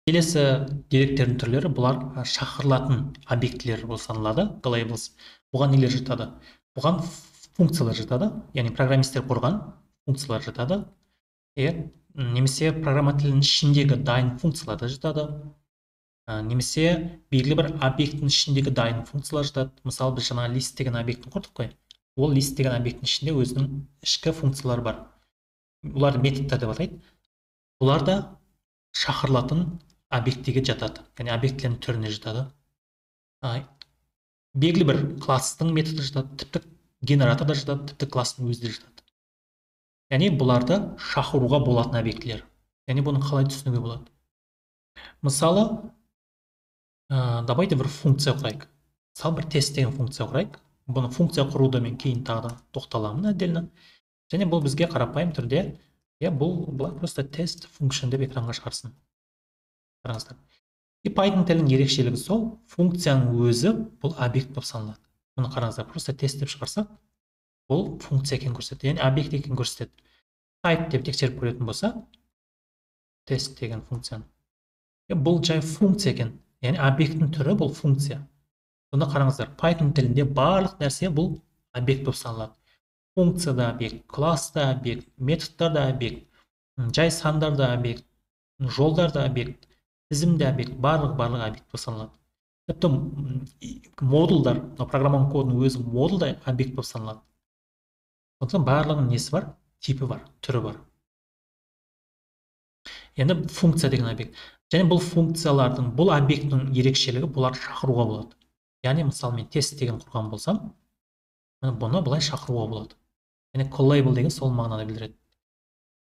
Келесі деректердің түрлері бұлар шақырылатын объектілер болып саналады, globals. Бұған нелер жатады? Бұған функциялар жатады, яғни программистер құрған функциялар жатады. Немесе программа тілінің ішіндегі дайын функциялар да жатады. Немесе белгілі бір объекттің ішіндегі дайын функциялар жатады. Мысалы, біз жаңа list деген объектін құрдық қой. Ол list деген объекттің ішінде өзінің ішкі функциялары бар. Оларды методтар деп атайды. Бұлар да шақырылатын объектіге жатады, яғни объектілердің түріне жатады. Белгілі бір класстың методы жатады, тіпті генератор да жатады, тіпті класстың өзі де жатады. Яғни бұларды шақыруға болатын объектілер. Яғни бұны қалай түсінуге болады? Мысалы, давайте бір функция құрайық. Мысалы, бір тест деген функция құрайық. Бұны функция құруды мен кейін тағы да тоқталамын отдельно. Және бұл бізге қарапайым түрде, бұл просто тест function деп экранға шығарсын. Қараңыздар. И Python тілінің ерекшелігі сол, функцияның өзі бұл объект болып саналады. Мұны қараңыздар, просто тест деп шығарсақ, бұл функция екенін көрсетеді, яғни объект екенін көрсетеді. Type деп тексеріп көретін болса, тест деген функцияны. Бұл жай функция екен, яғни объекттің түрі бұл функция. Бұны қараңыздар, Python тілінде барлық нәрсе бұл объект болып саналады. Функция да объект, класс да объект, методтар да объект, жай сандар да объект, жолдар да объект, тізім де объект, барлық объект болып саналады. Тіпті модулдар, программаның кодының өзі модулдай объект болып саналады. Сондықтан барлығының несі бар? Типі бар, түрі бар. Енді функция деген объект. Және бұл функциялардың, бұл объекттің ерекшелігі бұлар шақыруға болады. Яғни, мысалы, мен тест деген құрған болсам, бұны бұлай шақыруға болады. Яғни, callable деген сол мағынаны білдіреді.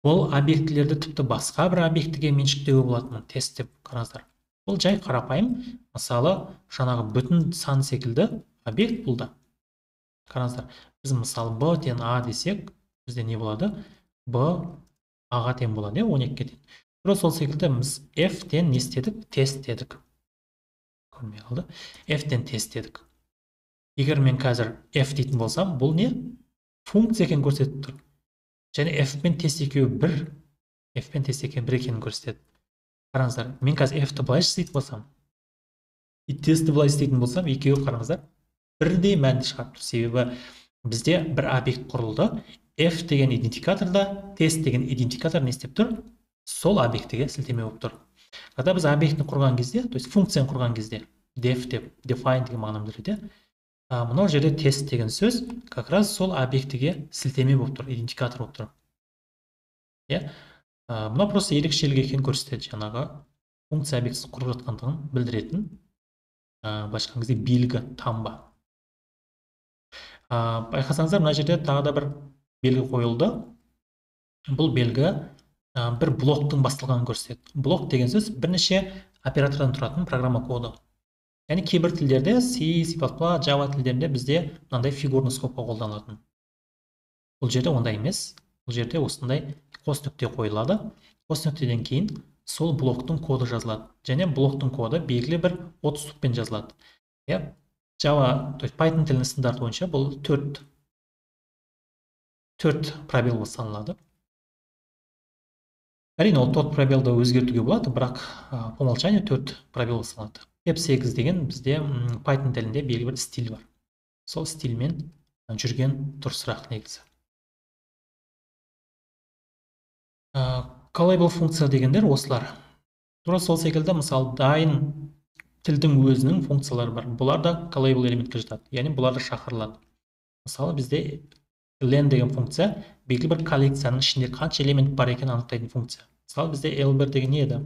Бұл объектілерді тіпті басқа бір объектіге меншіктеуге болатын, тест деп қараңыздар. Бұл жай қарапайым, мысалы, жаңағы бүтін сан секілді объект бұл да. Қараңыздар, біз мысалы b тен a десек, бізде не болады? b a-ға тең болады, 12-ге тең. Тура сол секілді біз f тен не істедік? Тест дедік. Көрмей қалды. F тен тест дедік. Егер мен қазір f дейтін болсам, бұл не? Функция екенін көрсетіп тұр. Және f пен тест екеуі бір, f пен тест екеуі бір екенін көрсетеді. Қараңыздар, мен қазір f-ті былай істейтін болсам, тестті былай істейтін болсам, екеуі қараңыздар, бірдей мәнді шығарып тұр. Себебі бізде бір объект құрылды, f деген идентификаторда, тест деген идентификатор не істеп тұр? Сол объектіге сілтеме болып тұр. Когда біз объектіні құрған кезде, то есть функцияны құрған кезде, def деп, define деген мағынаны білдіреді. Мынау жерде тест деген сөз как раз сол объектіге сілтеме болып тұр, идентификатор болып тұр. Мынау просто ерекшелік екенін көрсетеді, жаңағы функция объектісін құрып жатқандығын білдіретін, былайша айтқан кезде белгі, таңба. Байқасаңыздар, мына жерде тағы да бір белгі қойылды. Бұл белгі бір блоктың басталғанын көрсетеді. Блок деген сөз бірнеше оператордан тұратын программа коды. Яғни кейбір тілдерде C, C++, Java тілдерінде бізде мынандай фигурный скобка қолданылатын. Бұл жерде ондай емес. Бұл жерде осындай қос нүкте қойылады. Қос нүктеден кейін сол блоктың коды жазылады. Және блоктың коды белгілі бір отступпен жазылады. Java, то есть Python тілінің стандарты бойынша бұл 4 пробел болып саналады. Әрине, ол 4 пробелді өзгертуге болады, бірақ по умолчанию 4 пробел болып саналады. F8 деген бізде Python тілінде белгілі бір стиль бар. Сол стильмен жүрген дұрысырақ негізі. Callable функция дегендер осылар. Тура сол секілді, мысалы, дайын тілдің өзінің функциялары бар. Бұлар да callable элементке жатады. Яғни бұлар да шақырылады. Мысалы, бізде len деген функция белгілі бір коллекцияның ішінде қанша элемент бар екенін анықтайтын функция. Мысалы, бізде l1 деген не еді?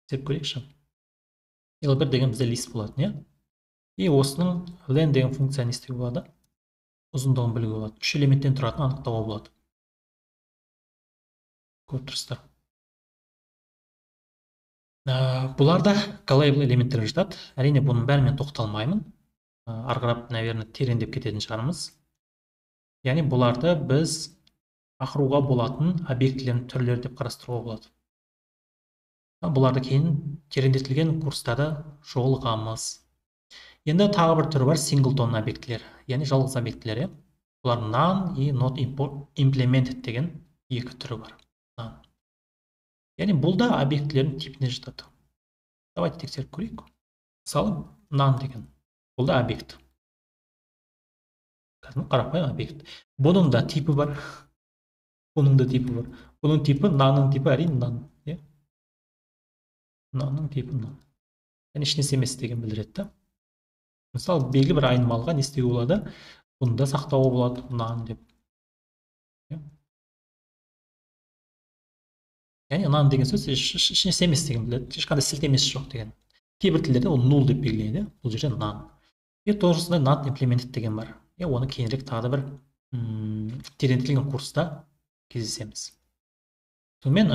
Деп көрейікші. L1 деген бізде лист болады, не? И осының len деген функция не істеуге болады? Ұзындығын білуге болады. 3 элементтен тұратын анықтауға болады. Көріп тұрсыздар. Бұларда callable элементтер жатады. Әрине, бұның бәрімен тоқталмаймын. Арғарап, наверное, тереңдеп кететін шығармыз. Яғни бұларды біз шақыруға болатын объектілердің түрлері деп қарастыруға болады. Бұларды кейін тереңдетілген курстарда жолығамыз. Енді тағы бір түрі бар, singleton объектілер, яғни жалғыз объектілер. Бұлар none и not implemented деген екі түрі бар. Яғни бұл да объектілердің типіне жатады. Давайте тексеріп көрейік. Мысалы, none деген. Бұл да объект. Кәдімгі қарапайым объект. Бұның да типі бар. Бұның да типі бар. Бұның типі, none'ның типі әрине none. Иә? None'ның типі none. Яғни ешнәрсе емес деген білдіреді да. Мысалы, белгілі бір айнымалыға не істеуге болады? Бұны да сақтауға болады, none деп. Яғни none деген сөз ешнәрсе емес деген білдіреді. Ешқандай сілтемесі жоқ деген. Кейбір тілдерде ол null деп белгілейді. Бұл жерде none. Тоғысында not implemented деген бар. Оны кейінірек тағы да бір тереңдетілген курста кездесеміз. Сонымен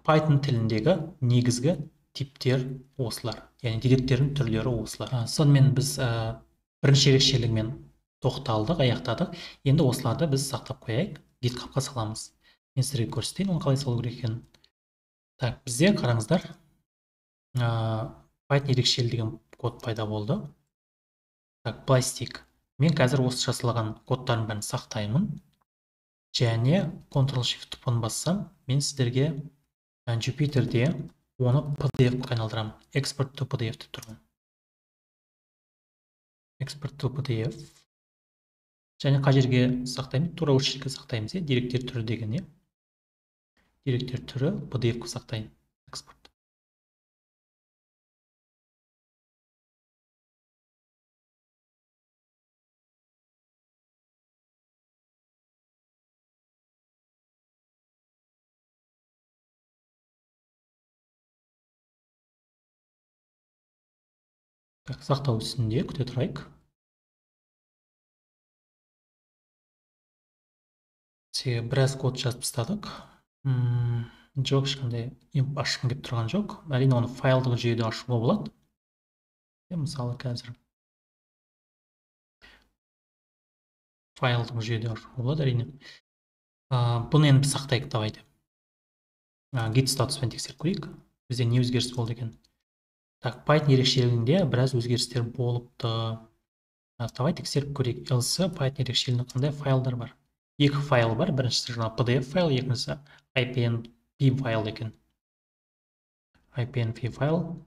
Python тіліндегі негізгі типтер осылар. Яғни деректердің түрлері осылар. Сонымен біз бірінші ерекшелігімен тоқталдық, аяқтадық. Енді осыларды біз сақтап қояйық, GitHubқа саламыз. Мен сіздерге көрсетейін, оны қалай салу керек екенін. Так, бізде қараңыздар, Python ерекшелігі деген код пайда болды. Так, былай істейік. Мен қазір осы жасалған кодтардың бәрін сақтаймын. Және Ctrl-Shift-тупын бассам, мен сіздерге Jupyterде оны PDF-қа айналдырамын. Export to PDF деп тұрмын. Export to PDF. Және қай жерге сақтаймыз? Тура осы жерге сақтаймыз. Деректер түрі деген. Деректер түрі PDF-қа сақтаймын. Export. Так, сақтау үстінде күте тұрайық. Біраз код жазып тастадық. Жоқ, ешқандай ашқым келіп тұрған жоқ. Әрине оны файлдық жүйеде ашуға болады. Мысалы қазір файлдық жүйеде ашуға болады, әрине. Бұны енді сақтайық, давайте. Git статуспен тексеріп көрейік. Бізде не өзгеріс болды екен? Так, Python ерекшелігінде біраз өзгерістер болыпты. Давай тексеріп көрейік. Else Python ерекшелігінде қандай файлдар бар? Екі файл бар. Біріншісі жаңа PDF файл, екіншісі IPNP файл екен. IPNP файл.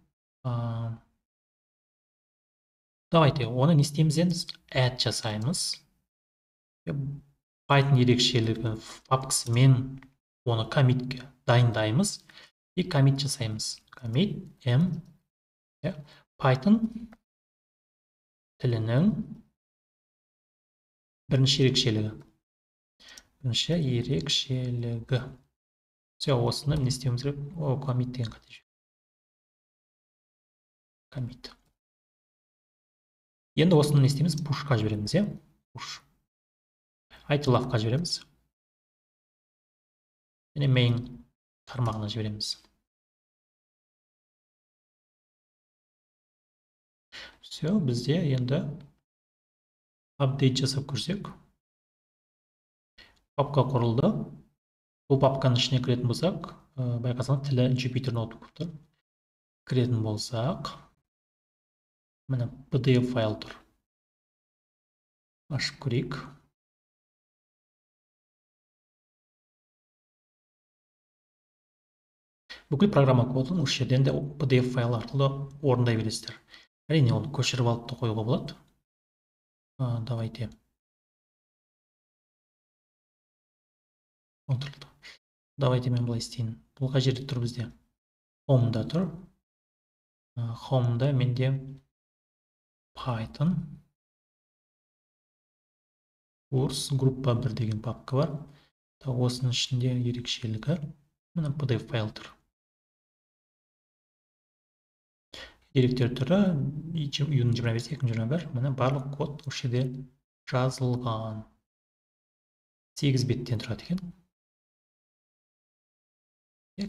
Давайте, оны не істейміз енді? Add жасаймыз. Python ерекшелігі папкасымен оны коммитке дайындаймыз. И коммит жасаймыз. Commit M Python тілінің бірінші ерекшелігі. Бірінші ерекшелігі. Осыны не істеуіміз керек? Commit деген қате жүр. Commit. Енді осыны не істейміз? Push'қа жібереміз, Push. ITLAF-қа жібереміз. Және main тармағына жібереміз. Бізде енді апдейт жасап көрсек. Папка құрылды. Бұл папканың ішіне кіретін болсақ, байқасаңыз тілі Jupyter ноутбукта. Кіретін болсақ, міне PDF файл тұр. Ашып көрейік. Бүкіл программа кодын осы жерден де PDF файл арқылы орындай бересіздер. Әрине оны көшіріп алып та қоюға болады. Давайте. Отырылды. Давайте мен былай істейін. Бұл қай жерде тұр бізде? Home'да тұр. Home'да менде Python курс группа 1 деген папка бар. Осының ішінде ерекшелігі мына PDF файл тұр. Деректер түрі 2021, міне барлық код осы жерде жазылған. 8 беттен тұрады екен.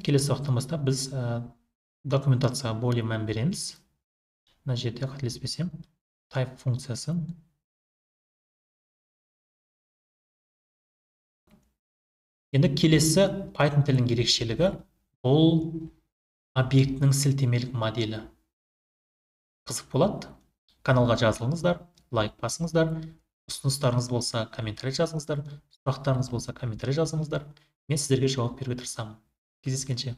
Келесі уақыттан бастап біз документацияға более мән береміз. Мына жерде қателеспесем, type функциясын. Енді келесі Python тілінің ерекшелігі бұл объектінің сілтемелік моделі. Қызық болады. Каналға жазылыңыздар, лайк басыңыздар. Ұсыныстарыңыз болса, комментарий жазыңыздар. Сұрақтарыңыз болса, комментарий жазыңыздар. Мен сіздерге жауап беруге тырысамын. Кездескенше.